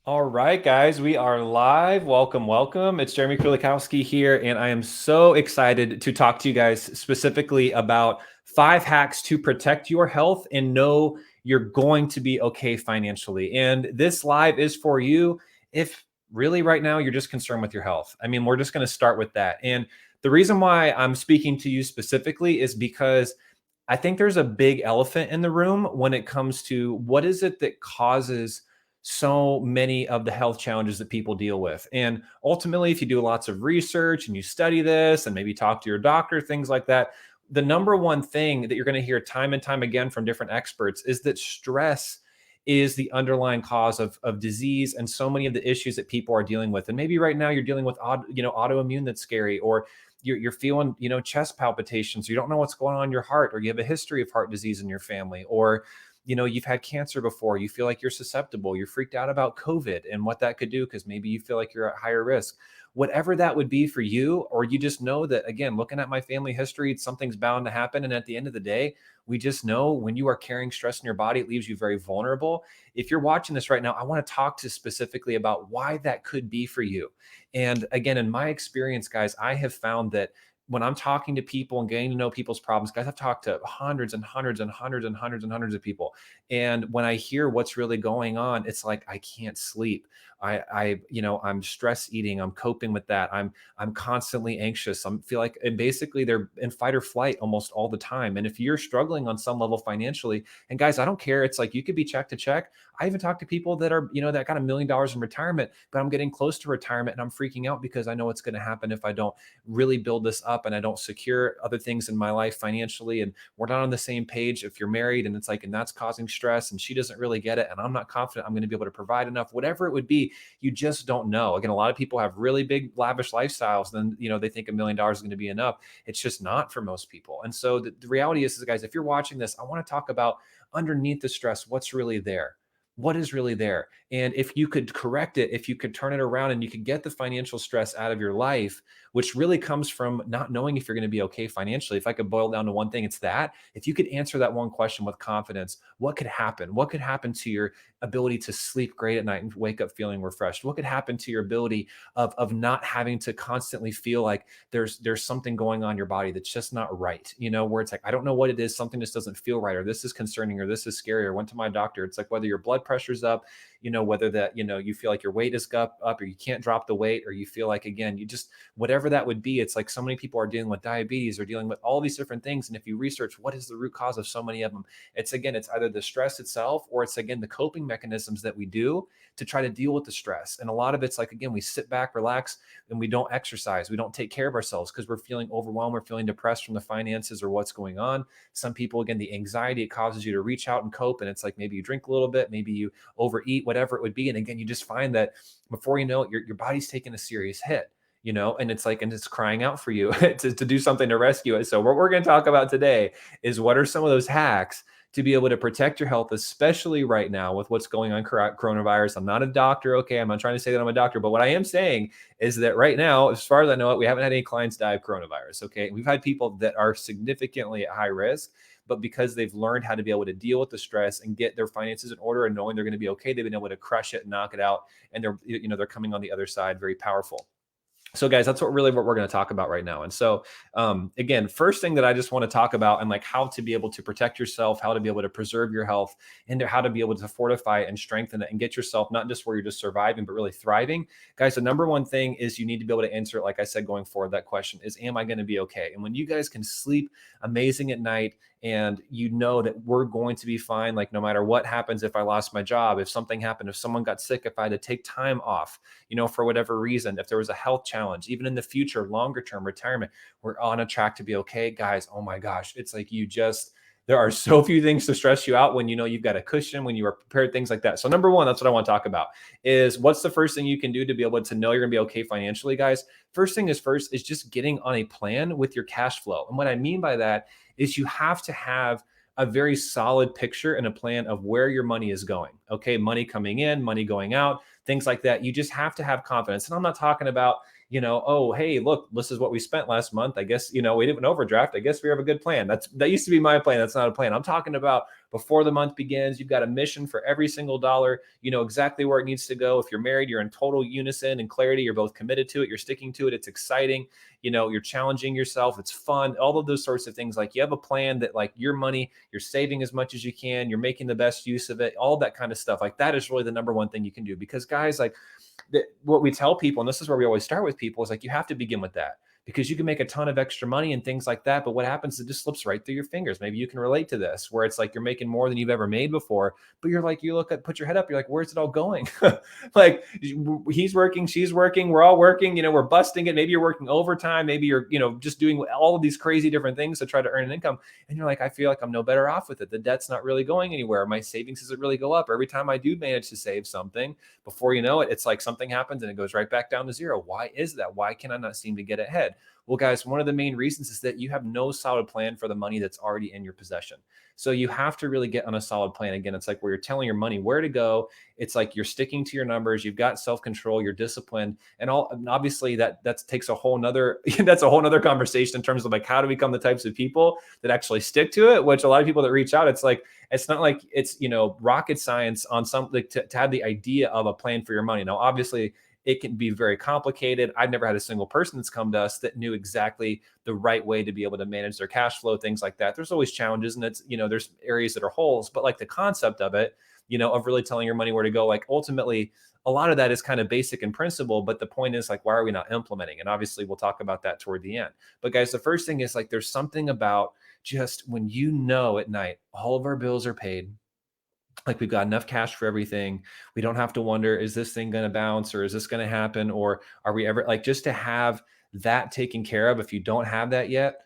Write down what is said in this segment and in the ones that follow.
All right, guys, we are live. Welcome, welcome. It's Jeremy Kulikowski here, and I am so excited to talk to you guys specifically about 5 hacks to protect your health and know you're going to be okay financially. And this live is for you if really right now you're just concerned with your health. I mean, we're just going to start with that. And the reason why I'm speaking to you specifically is because I think there's a big elephant in the room when it comes to what is it that causes so many of the health challenges that people deal with. And ultimately, if you do lots of research and you study this and maybe talk to your doctor, things like that, the number one thing that you're going to hear time and time again from different experts is that stress is the underlying cause of disease and so many of the issues that people are dealing with. And maybe right now you're dealing with autoimmune that's scary, or you're feeling chest palpitations, you don't know what's going on in your heart, or you have a history of heart disease in your family, or you've had cancer before, you feel like you're susceptible, you're freaked out about COVID and what that could do because maybe you feel like you're at higher risk. Whatever that would be for you, or you just know that, again, looking at my family history, something's bound to happen. And at the end of the day, we just know when you are carrying stress in your body, it leaves you very vulnerable. If you're watching this right now, I want to talk to specifically about why that could be for you. And again, in my experience, guys, I have found that when I'm talking to people and getting to know people's problems, guys, I've talked to hundreds and hundreds and hundreds and hundreds and hundreds of people. And when I hear what's really going on, it's like I can't sleep. I'm stress eating. I'm coping with that. I'm constantly anxious. I feel like, and basically they're in fight or flight almost all the time. And if you're struggling on some level financially, and guys, I don't care. It's like you could be check to check. I even talk to people that are, that got $1 million in retirement, but I'm getting close to retirement and I'm freaking out because I know what's going to happen if I don't really build this up and I don't secure other things in my life financially. And we're not on the same page if you're married, and it's like, and that's causing stress and she doesn't really get it. And I'm not confident I'm going to be able to provide enough, whatever it would be. You just don't know. Again, a lot of people have really big, lavish lifestyles. Then, they think $1 million is going to be enough. It's just not for most people. And so the reality is, guys, if you're watching this, I want to talk about underneath the stress, what's really there. What is really there? And if you could correct it, if you could turn it around and you could get the financial stress out of your life, which really comes from not knowing if you're going to be okay financially. If I could boil down to one thing, it's that. If you could answer that one question with confidence, what could happen? What could happen to your ability to sleep great at night and wake up feeling refreshed? What could happen to your ability of not having to constantly feel like there's something going on in your body that's just not right? Where it's like, I don't know what it is, something just doesn't feel right, or this is concerning, or this is scary, or went to my doctor. It's like whether your blood pressure's up, whether that, you feel like your weight is up, or you can't drop the weight, or you feel like, again, you just, whatever that would be, it's like so many people are dealing with diabetes or dealing with all these different things. And if you research what is the root cause of so many of them, it's either the stress itself, or it's, again, the coping mechanisms that we do to try to deal with the stress. And a lot of it's like, again, we sit back, relax, and we don't exercise. We don't take care of ourselves because we're feeling overwhelmed. We're feeling depressed from the finances or what's going on. Some people, again, the anxiety, it causes you to reach out and cope. And it's like, maybe you drink a little bit, maybe you overeat, whatever it would be. And again, you just find that before you know it, your body's taking a serious hit. And it's like, and it's crying out for you to do something to rescue it. So what we're going to talk about today is what are some of those hacks to be able to protect your health, especially right now with what's going on coronavirus. I'm not a doctor. Okay. I'm not trying to say that I'm a doctor, but what I am saying is that right now, as far as I know it, we haven't had any clients die of coronavirus. Okay. We've had people that are significantly at high risk, but because they've learned how to be able to deal with the stress and get their finances in order and knowing they're going to be okay, they've been able to crush it and knock it out. And they're coming on the other side very powerful. So guys, that's what we're going to talk about right now. And so, again, first thing that I just want to talk about, and like how to be able to protect yourself, how to be able to preserve your health, and how to be able to fortify and strengthen it and get yourself not just where you're just surviving, but really thriving. Guys, the number one thing is you need to be able to answer it. Like I said, going forward, that question is, am I going to be okay? And when you guys can sleep amazing at night, and you know that we're going to be fine, like no matter what happens, if I lost my job, if something happened, if someone got sick, if I had to take time off, for whatever reason, if there was a health challenge, even in the future, longer term retirement, we're on a track to be okay. Guys, oh my gosh, it's like there are so few things to stress you out when you've got a cushion, when you are prepared, things like that. So number one, that's what I want to talk about is what's the first thing you can do to be able to know you're going to be okay financially, guys. First thing is just getting on a plan with your cash flow. And what I mean by that is you have to have a very solid picture and a plan of where your money is going. Okay. Money coming in, money going out, things like that. You just have to have confidence. And I'm not talking about, oh, hey, look, this is what we spent last month. I guess, we didn't overdraft. I guess we have a good plan. That used to be my plan. That's not a plan. I'm talking about before the month begins. You've got a mission for every single dollar. You know exactly where it needs to go. If you're married, you're in total unison and clarity. You're both committed to it. You're sticking to it. It's exciting. You know, you're challenging yourself. It's fun. All of those sorts of things. Like you have a plan that like your money, you're saving as much as you can. You're making the best use of it. All that kind of stuff. Like that is really the number one thing you can do, because guys, like what we tell people, and this is where we always start with people, is like you have to begin with that, because you can make a ton of extra money and things like that. But what happens, it just slips right through your fingers. Maybe you can relate to this, where it's like you're making more than you've ever made before, but you're like, you look at, put your head up, you're like, where's it all going? Like he's working, she's working, we're all working, you know, we're busting it. Maybe you're working overtime. Maybe you're, you know, just doing all of these crazy different things to try to earn an income. And you're like, I feel like I'm no better off with it. The debt's not really going anywhere. My savings doesn't really go up. Every time I do manage to save something, before you know it, it's like something happens and it goes right back down to zero. Why is that? Why can I not seem to get ahead? Well, guys, one of the main reasons is that you have no solid plan for the money that's already in your possession. So you have to really get on a solid plan. Again, it's like where you're telling your money where to go. It's like you're sticking to your numbers. You've got self-control, you're disciplined, and all. And obviously, that takes a whole nother that's a whole nother conversation in terms of like how to become the types of people that actually stick to it. Which a lot of people that reach out, it's like it's not like it's, you know, rocket science on something to have the idea of a plan for your money. Now, obviously, it can be very complicated. I've never had a single person that's come to us that knew exactly the right way to be able to manage their cash flow, things like that. There's always challenges, and it's, you know, there's areas that are holes, but like the concept of it, you know, of really telling your money where to go, like ultimately, a lot of that is kind of basic in principle, but the point is like, why are we not implementing? And obviously we'll talk about that toward the end. But guys, the first thing is like, there's something about just when you know at night, all of our bills are paid, like we've got enough cash for everything. We don't have to wonder, is this thing going to bounce, or is this going to happen? Or are we ever, like, just to have that taken care of. If you don't have that yet,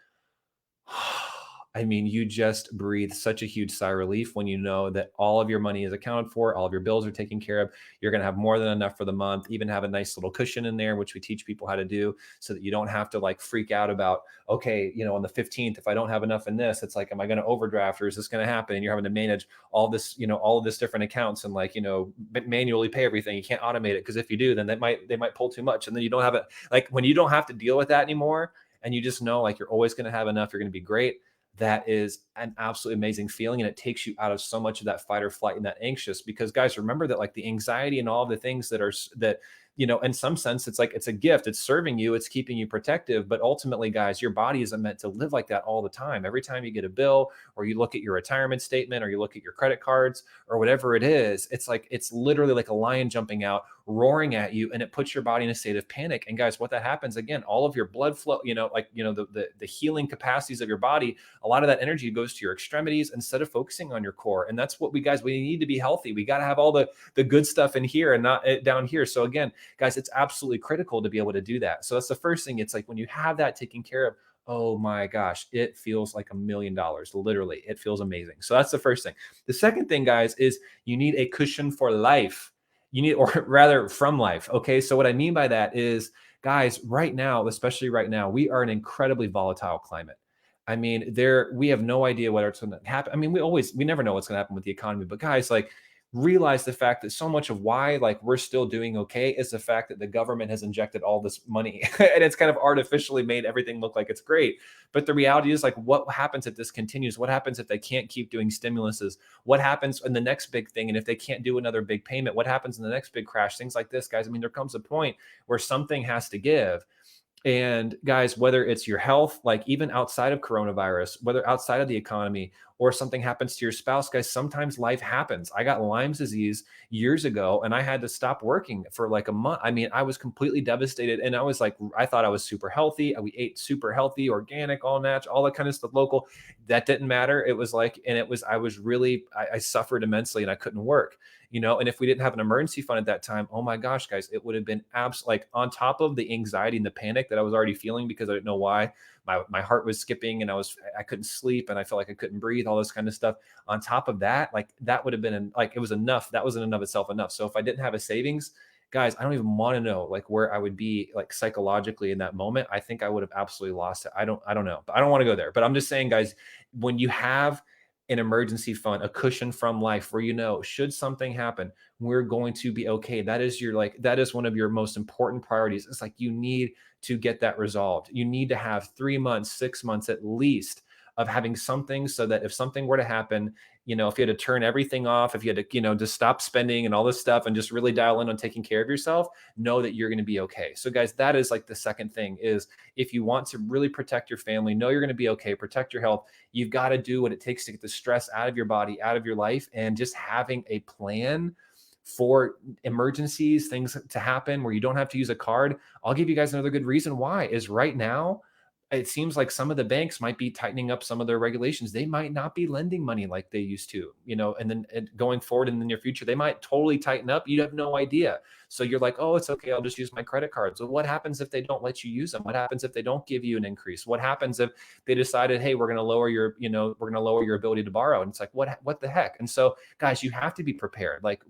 I mean, you just breathe such a huge sigh of relief when you know that all of your money is accounted for, all of your bills are taken care of. You're going to have more than enough for the month, even have a nice little cushion in there, which we teach people how to do, so that you don't have to like freak out about, okay, you know, on the 15th, if I don't have enough in this, it's like, am I going to overdraft, or is this going to happen? And you're having to manage all this, you know, all of this different accounts and like, you know, manually pay everything. You can't automate it, because if you do, then they might pull too much. And then you don't have it. Like when you don't have to deal with that anymore, and you just know like you're always going to have enough, you're going to be great. That is an absolutely amazing feeling, and it takes you out of so much of that fight or flight and that anxious. Because guys, remember that like the anxiety and all of the things that are that, you know, in some sense, it's like it's a gift, it's serving you, it's keeping you protective, but ultimately, guys, your body isn't meant to live like that all the time. Every time you get a bill, or you look at your retirement statement, or you look at your credit cards, or whatever it is, it's like it's literally like a lion jumping out, roaring at you, and it puts your body in a state of panic. And guys, what that happens, again, all of your blood flow, you know, like, you know, the healing capacities of your body, a lot of that energy goes to your extremities instead of focusing on your core. And that's what we need to be healthy. We got to have all the good stuff in here and not down here. So again, guys, it's absolutely critical to be able to do that. So that's the first thing. It's like when you have that taken care of, oh my gosh, it feels like $1,000,000. Literally, it feels amazing. So that's the first thing. The second thing, guys, is you need a cushion for life. You need, or rather from life. Okay. So what I mean by that is, guys, right now, especially right now, we are an incredibly volatile climate. I mean, we have no idea what's going to happen. I mean, we never know what's going to happen with the economy, but guys, like, realize the fact that so much of why like we're still doing okay is the fact that the government has injected all this money and it's kind of artificially made everything look like it's great. But the reality is, like, what happens if this continues? What happens if they can't keep doing stimuluses? What happens in the next big thing? And if they can't do another big payment, what happens in the next big crash? Things like this, guys. I mean, there comes a point where something has to give. And guys, whether it's your health, like even outside of coronavirus, whether outside of the economy, or something happens to your spouse, guys, sometimes life happens. I got Lyme's disease years ago, and I had to stop working for like a month. I mean, I was completely devastated. And I was like, I thought I was super healthy. We ate super healthy, organic, all natural, all that kind of stuff, local. That didn't matter. It was like, and it was, I was really, I suffered immensely, and I couldn't work. You know, and if we didn't have an emergency fund at that time, oh my gosh, guys, it would have been like on top of the anxiety and the panic that I was already feeling, because I didn't know why my heart was skipping, and I couldn't sleep, and I felt like I couldn't breathe, all this kind of stuff. On top of that, like that would have been like, it was enough. That wasn't in and of itself enough. So if I didn't have a savings, guys, I don't even want to know like where I would be like psychologically in that moment. I think I would have absolutely lost it. I don't know, but I don't want to go there. But I'm just saying, guys, when you have an emergency fund, a cushion from life, where, you know, should something happen, we're going to be okay. That is that is one of your most important priorities. It's like, you need to get that resolved. You need to have 3 months, 6 months at least of having something, so that if something were to happen, if you had to turn everything off, if you had to, just stop spending and all this stuff and just really dial in on taking care of yourself, know that you're going to be okay. So guys, that is like the second thing is if you want to really protect your family, know you're going to be okay, protect your health, you've got to do what it takes to get the stress out of your body, out of your life, and just having a plan for emergencies, things to happen where you don't have to use a card. I'll give you guys another good reason why is right now, it seems like some of the banks might be tightening up some of their regulations. They might not be lending money like they used to, and then going forward in the near future, they might totally tighten up. You have no idea. So you're like, oh, it's okay. I'll just use my credit card. So what happens if they don't let you use them? What happens if they don't give you an increase? What happens if they decided, hey, we're going to lower we're going to lower your ability to borrow? And it's like, what the heck? And so guys, you have to be prepared. Like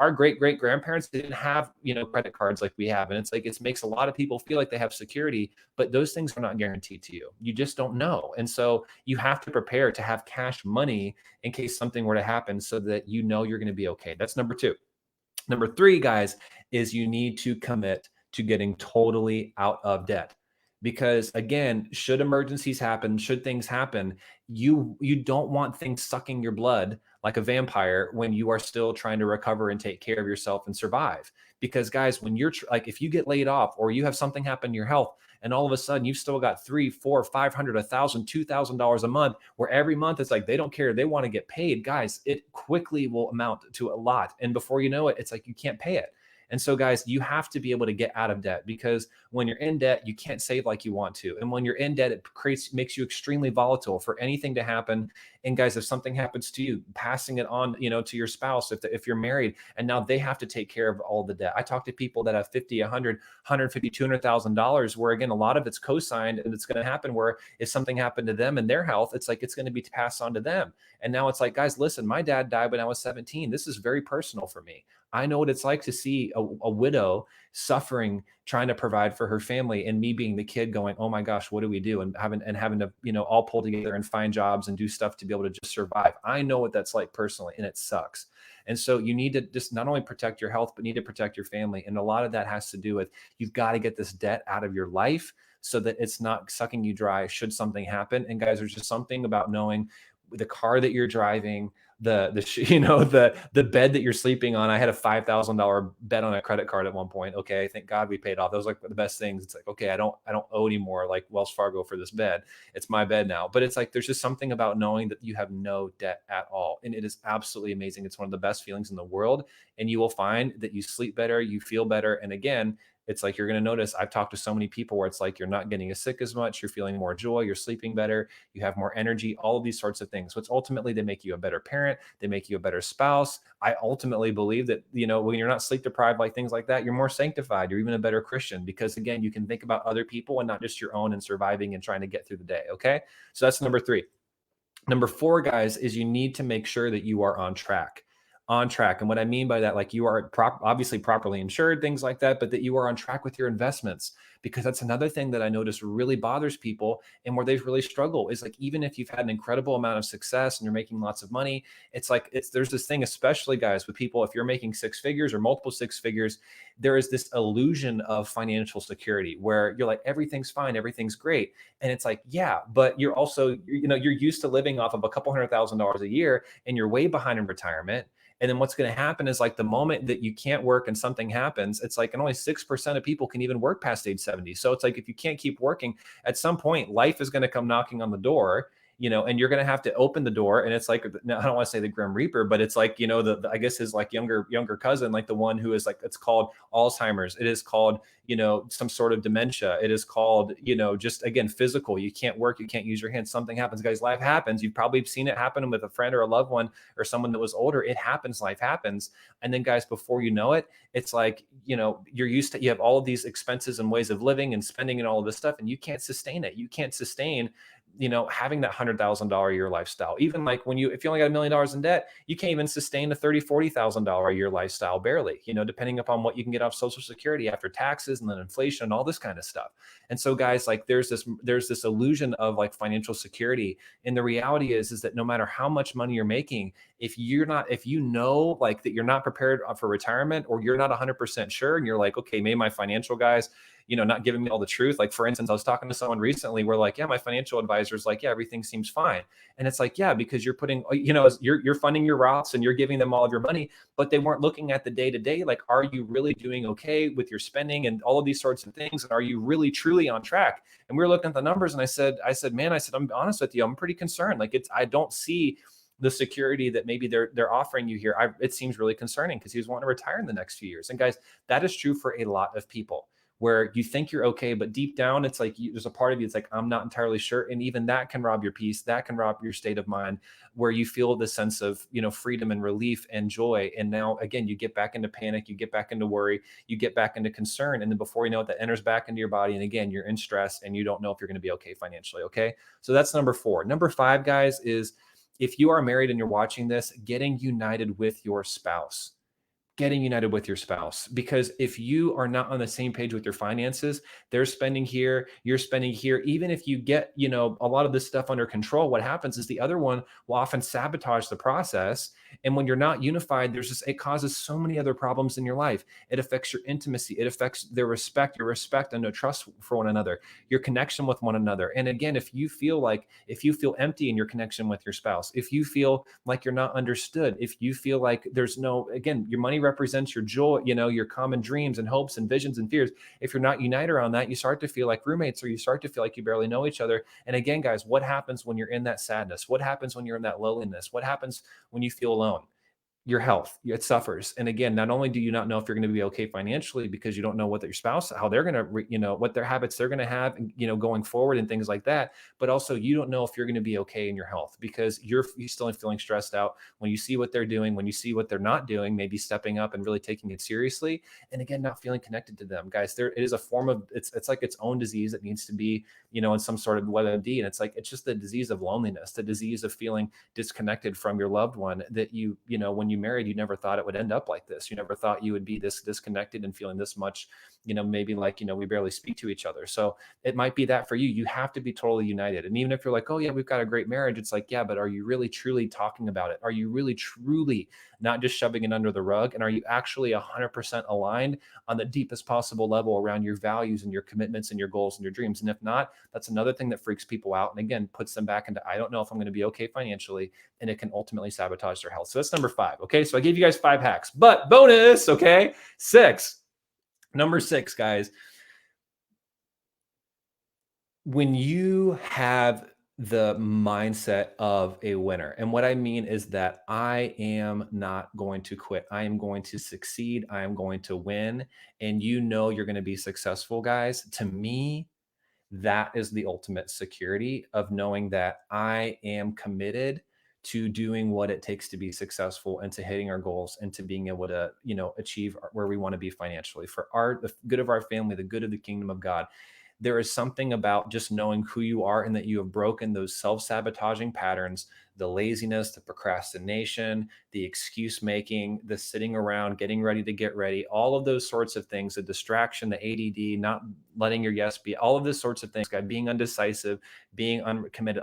our great grandparents didn't have credit cards like we have, and it's like it makes a lot of people feel like they have security, but those things are not guaranteed to you. You just don't know, and so you have to prepare to have cash money in case something were to happen, so that you're going to be okay. That's number two. Number three, guys, is you need to commit to getting totally out of debt. Because again, should emergencies happen, should things happen, you don't want things sucking your blood like a vampire when you are still trying to recover and take care of yourself and survive. Because guys, when you're like, if you get laid off or you have something happen in your health, and all of a sudden you've still got $300, $400, $500, $1,000, $2,000 a month, where every month it's like they don't care, they want to get paid, guys, it quickly will amount to a lot. And before you know it, it's like you can't pay it. And so, guys, you have to be able to get out of debt, because when you're in debt, you can't save like you want to. And when you're in debt, it makes you extremely volatile for anything to happen. And guys, if something happens to you, passing it on, to your spouse, if you're married, and now they have to take care of all the debt. I talk to people that have 50, 100, 150, $200,000, where again, a lot of it's co-signed, and it's going to happen where if something happened to them and their health, it's like, it's going to be passed on to them. And now it's like, guys, listen, my dad died when I was 17. This is very personal for me. I know what it's like to see a widow suffering, trying to provide for her family, and me being the kid going, oh my gosh, what do we do? And having to, all pull together and find jobs and do stuff to be able to just survive. I know what that's like personally, and it sucks. And so you need to just not only protect your health, but need to protect your family. And a lot of that has to do with, you've got to get this debt out of your life so that it's not sucking you dry should something happen. And guys, there's just something about knowing the car that you're driving, the bed that you're sleeping on. I had a $5,000 bet on a credit card at one point. Okay, thank God we paid off. That was like the best things. It's like, okay, I don't owe anymore, like Wells Fargo, for this bed. It's my bed now. But it's like there's just something about knowing that you have no debt at all, and it is absolutely amazing. It's one of the best feelings in the world, and you will find that you sleep better, you feel better, and again, it's like you're going to notice, I've talked to so many people where it's like you're not getting as sick as much, you're feeling more joy, you're sleeping better, you have more energy, all of these sorts of things. So it's ultimately, they make you a better parent, they make you a better spouse. I ultimately believe that, when you're not sleep deprived, like things like that, you're more sanctified, you're even a better Christian, because again, you can think about other people and not just your own, and surviving and trying to get through the day. Okay. So that's number three. Number four, guys, is you need to make sure that you are on track. And what I mean by that, like you are obviously properly insured, things like that, but that you are on track with your investments, because that's another thing that I notice really bothers people, and where they've really struggled is like, even if you've had an incredible amount of success and you're making lots of money, it's like, there's this thing, especially guys, with people, if you're making six figures or multiple six figures, there is this illusion of financial security where you're like, everything's fine, everything's great. And it's like, yeah, but you're also, you're used to living off of a couple $100,000 a year, and you're way behind in retirement. And then what's going to happen is, like, the moment that you can't work and something happens, it's like, and only 6% of people can even work past age 70. So it's like, if you can't keep working, at some point, life is going to come knocking on the door, and you're going to have to open the door. And it's like, I don't want to say the Grim Reaper, but it's like, I guess his like younger cousin, like the one who is like, it's called Alzheimer's. It is called, some sort of dementia. It is called, just again, physical. You can't work, you can't use your hands. Something happens, guys. Life happens. You've probably seen it happen with a friend or a loved one or someone that was older. It happens. Life happens. And then, guys, before you know it, it's like, you're used to, you have all of these expenses and ways of living and spending and all of this stuff, and you can't sustain it. You can't sustain having that $100,000 a year lifestyle. Even like if you only got $1 million in debt, you can't even sustain a $30,000, $40,000 a year lifestyle, barely, depending upon what you can get off Social Security after taxes and then inflation and all this kind of stuff. And so, guys, like there's this illusion of like financial security. And the reality is that no matter how much money you're making, if you know, like that you're not prepared for retirement, or you're not 100% sure, and you're like, okay, maybe my financial guys, not giving me all the truth. Like, for instance, I was talking to someone recently where like, yeah, my financial advisor's like, yeah, everything seems fine. And it's like, yeah, because you're putting, you're funding your Roths and you're giving them all of your money, but they weren't looking at the day to day. Like, are you really doing okay with your spending and all of these sorts of things? And are you really truly on track? And we were looking at the numbers, and man, I'm honest with you, I'm pretty concerned. Like, I don't see the security that maybe they're offering you here. It seems really concerning because he was wanting to retire in the next few years. And guys, that is true for a lot of people, where you think you're okay, but deep down, it's like there's a part of you, it's like, I'm not entirely sure. And even that can rob your peace. That can rob your state of mind, where you feel the sense of, freedom and relief and joy. And now, again, you get back into panic, you get back into worry, you get back into concern. And then before you know it, that enters back into your body. And again, you're in stress and you don't know if you're going to be okay financially. Okay. So that's number 4. Number 5, guys, is if you are married and you're watching this, getting united with your spouse. Getting united with your spouse. Because if you are not on the same page with your finances, they're spending here, you're spending here. Even if you get, a lot of this stuff under control, what happens is the other one will often sabotage the process. And when you're not unified, it causes so many other problems in your life. It affects your intimacy. It affects your respect and the trust for one another, your connection with one another. And again, if you feel empty in your connection with your spouse, if you feel like you're not understood, if you feel like there's your money represents your joy, your common dreams and hopes and visions and fears. If you're not united around that, you start to feel like roommates, or you start to feel like you barely know each other. And again, guys, what happens when you're in that sadness? What happens when you're in that loneliness? What happens when you feel alone? Your health, it suffers. And again, not only do you not know if you're going to be okay financially, because you don't know what your spouse, how they're going to, what their habits they're going to have, going forward and things like that, but also you don't know if you're going to be okay in your health, because you're still feeling stressed out when you see what they're doing, when you see what they're not doing, maybe stepping up and really taking it seriously. And again, not feeling connected to them. Guys, it is a form of, it's like its own disease that needs to be, in some sort of WebMD. And it's just the disease of loneliness, the disease of feeling disconnected from your loved one, that when you married, you never thought it would end up like this. You never thought you would be this disconnected and feeling this much, maybe like, we barely speak to each other. So it might be that for you. You have to be totally united. And even if you're like, oh yeah, we've got a great marriage, it's like, yeah, but are you really truly talking about it? Are you really truly not just shoving it under the rug? And are you actually 100% aligned on the deepest possible level around your values and your commitments and your goals and your dreams? And if not, that's another thing that freaks people out. And again, puts them back into, I don't know if I'm going to be okay financially. And it can ultimately sabotage their health. So that's number 5. Okay. So I gave you guys 5 hacks, but bonus. Okay. 6. Number 6, guys. When you have the mindset of a winner, and what I mean is that I am not going to quit. I am going to succeed. I am going to win. And you're going to be successful, guys. To me, that is the ultimate security of knowing that I am committed to doing what it takes to be successful and to hitting our goals and to being able to, achieve where we want to be financially for the good of our family, the good of the kingdom of God. There is something about just knowing who you are and that you have broken those self-sabotaging patterns, the laziness, the procrastination, the excuse making, the sitting around, getting ready to get ready, all of those sorts of things, the distraction, the ADD, not letting your yes be, all of those sorts of things, God, being undecisive, being uncommitted,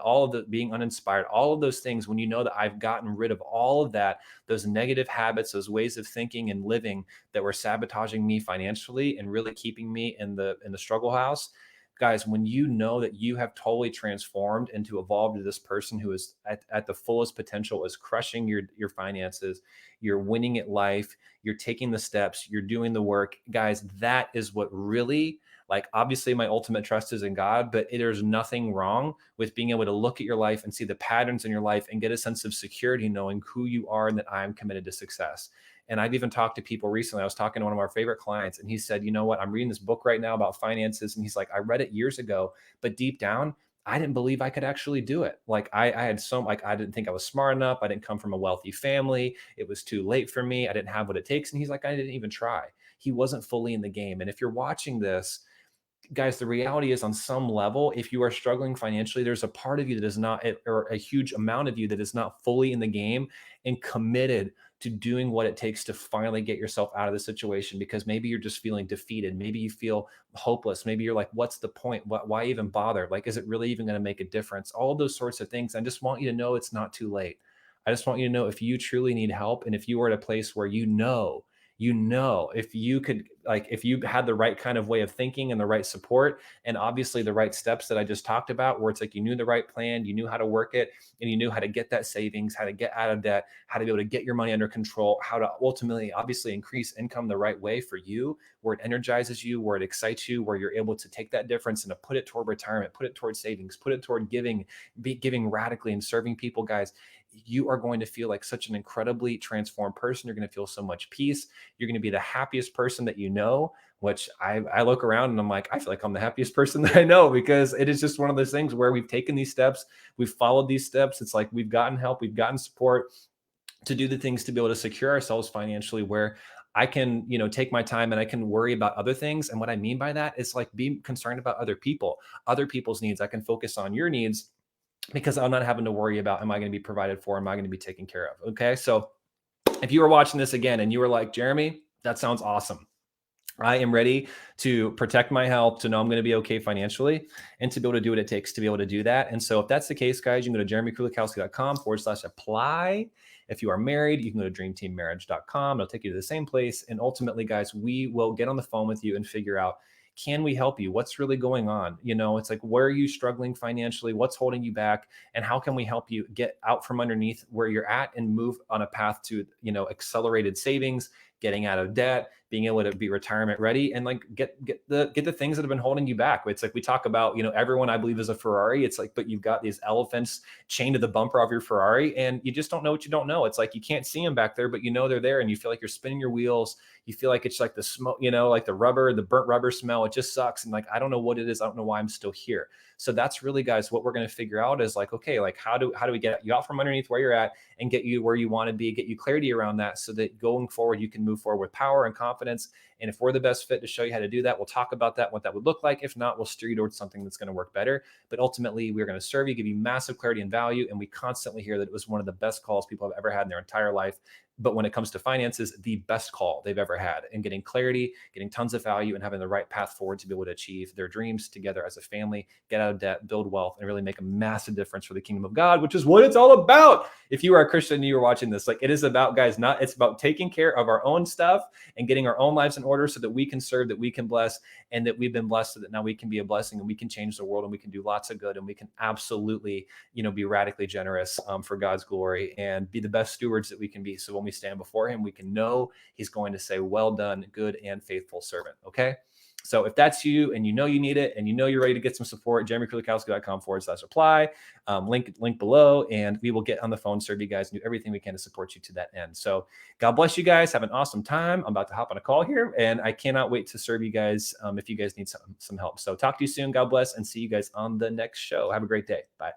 being uninspired, all of those things. When you know that I've gotten rid of all of that, those negative habits, those ways of thinking and living that were sabotaging me financially and really keeping me in the struggle house. Guys, when you know that you have totally transformed into evolved to this person who is at the fullest potential, is crushing your finances, you're winning at life, you're taking the steps, you're doing the work, guys, that is what really, like, obviously my ultimate trust is in God, but there's nothing wrong with being able to look at your life and see the patterns in your life and get a sense of security, knowing who you are and that I'm committed to success. And I've even talked to people recently. I was talking to one of our favorite clients, and he said, you know what? I'm reading this book right now about finances. And he's like, I read it years ago, but deep down, I didn't believe I could actually do it. Like I didn't think I was smart enough. I didn't come from a wealthy family. It was too late for me. I didn't have what it takes. And he's like, I didn't even try. He wasn't fully in the game. And if you're watching this, guys, the reality is, on some level, if you are struggling financially, there's a part of you that is not, or a huge amount of you that is not fully in the game and committed to doing what it takes to finally get yourself out of the situation, because maybe you're just feeling defeated. Maybe you feel hopeless. Maybe you're like, what's the point? Why even bother? Like, is it really even going to make a difference? All of those sorts of things. I just want you to know it's not too late. I just want you to know, if you truly need help and if you are at a place where if you could, like, if you had the right kind of way of thinking and the right support, and obviously the right steps that I just talked about, where it's like you knew the right plan, you knew how to work it, and you knew how to get that savings, how to get out of debt, how to be able to get your money under control, how to ultimately, obviously, increase income the right way for you, where it energizes you, where it excites you, where you're able to take that difference and to put it toward retirement, put it toward savings, put it toward giving, be giving radically and serving people, guys. You are going to feel like such an incredibly transformed person. You're going to feel so much peace. You're going to be the happiest person that you know, which I look around and I'm like, I feel like I'm the happiest person that I know, because it is just one of those things where we've taken these steps, we've followed these steps. It's like we've gotten help, we've gotten support to do the things to be able to secure ourselves financially, where I can, take my time and I can worry about other things. And what I mean by that is like being concerned about other people, other people's needs. I can focus on your needs because I'm not having to worry about, am I going to be provided for? Am I going to be taken care of? Okay. So if you were watching this again and you were like, Jeremy, that sounds awesome. I am ready to protect my health, to know I'm going to be okay financially, and to be able to do what it takes to be able to do that. And so if that's the case, guys, you can go to jeremykulikowski.com/apply. If you are married, you can go to dreamteammarriage.com. It'll take you to the same place. And ultimately, guys, we will get on the phone with you and figure out, can we help you? What's really going on? It's like, where are you struggling financially? What's holding you back? And how can we help you get out from underneath where you're at and move on a path to, accelerated savings, getting out of debt, being able to be retirement ready, and like get the things that have been holding you back. It's like we talk about, everyone I believe is a Ferrari. It's like, but you've got these elephants chained to the bumper of your Ferrari, and you just don't know what you don't know. It's like you can't see them back there, but they're there, and you feel like you're spinning your wheels. You feel like it's like the smoke, like the rubber, the burnt rubber smell. It just sucks. And like, I don't know what it is. I don't know why I'm still here. So that's really, guys, what we're going to figure out is like, okay, like how do we get you out from underneath where you're at and get you where you want to be, get you clarity around that, so that going forward, you can move forward with power and confidence. And if we're the best fit to show you how to do that, we'll talk about that, what that would look like. If not, we'll steer you towards something that's going to work better. But ultimately, we're going to serve you, give you massive clarity and value. And we constantly hear that it was one of the best calls people have ever had in their entire life. But when it comes to finances, the best call they've ever had, and getting clarity, getting tons of value, and having the right path forward to be able to achieve their dreams together as a family, get out of debt, build wealth, and really make a massive difference for the kingdom of God, which is what it's all about. If you are a Christian and you are watching this, like, it is about, guys, it's about taking care of our own stuff and getting our own lives in order so that we can serve, that we can bless, and that we've been blessed so that now we can be a blessing, and we can change the world, and we can do lots of good, and we can absolutely, be radically generous for God's glory, and be the best stewards that we can be. So when we stand before him, we can know he's going to say, well done, good and faithful servant. Okay. So if that's you and you need it and you're ready to get some support, jeremykulikowski.com/apply, link below, and we will get on the phone, serve you guys, and do everything we can to support you to that end. So God bless you guys. Have an awesome time. I'm about to hop on a call here, and I cannot wait to serve you guys if you guys need some help. So talk to you soon. God bless, and see you guys on the next show. Have a great day. Bye.